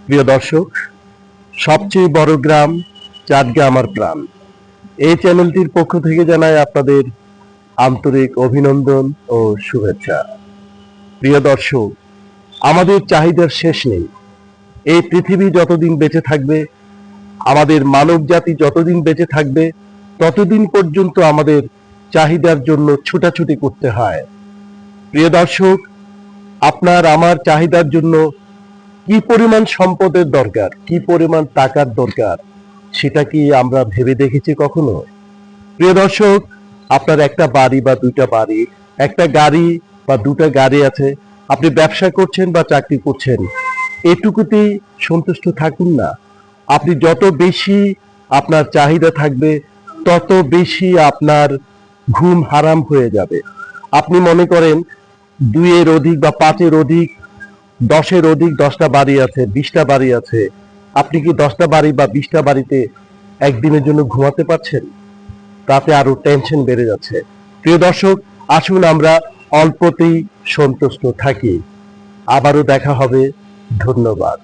প্রিয় দর্শক, সবচেয়ে বড় গ্রাম চাটগা আমার প্রাণ। এই চ্যানেলটির পক্ষ থেকে জানাই আপনাদের আন্তরিক অভিনন্দন ও শুভেচ্ছা। প্রিয় দর্শক, আমাদের চাহিদার শেষ নেই। এই পৃথিবী যতদিন বেঁচে থাকবে, আমাদের মানব জাতি যতদিন বেঁচে থাকবে, ততদিন পর্যন্ত আমাদের চাহিদার জন্য ছুটাছুটি করতে হয়। প্রিয় দর্শক, আপনার আমার চাহিদার জন্য কি পরিমাণ সম্পদের দরকার, কি পরিমাণ টাকার দরকার, সেটা কি আমরা ভেবে দেখেছি কখনো? প্রিয় দর্শক, আপনার একটা বাড়ি বা দুইটা বাড়ি, একটা গাড়ি বা দুটা গাড়ি আছে, আপনি ব্যবসা করছেন বা চাকরি করছেন, এটুকুতেই সন্তুষ্ট থাকুন না। আপনি যত বেশি আপনার চাহিদা থাকবে, তত বেশি আপনার ঘুম হারাম হয়ে যাবে। আপনি মনে করেন 2-এর অধিক বা 5-এর অধিক, 10-এর অধিক 10টা বাড়ি আছে, 20টা বাড়ি আছে। আপনি কি 10টা বাড়ি বা 20টা বাড়িতে একদিনের জন্য ঘুমাতে পারছেন? তাতে আরো টেনশন বেড়ে যাচ্ছে। প্রিয় দর্শক, আসুন আমরা অল্পতেই সন্তুষ্ট থাকি। আবারও দেখা হবে। ধন্যবাদ।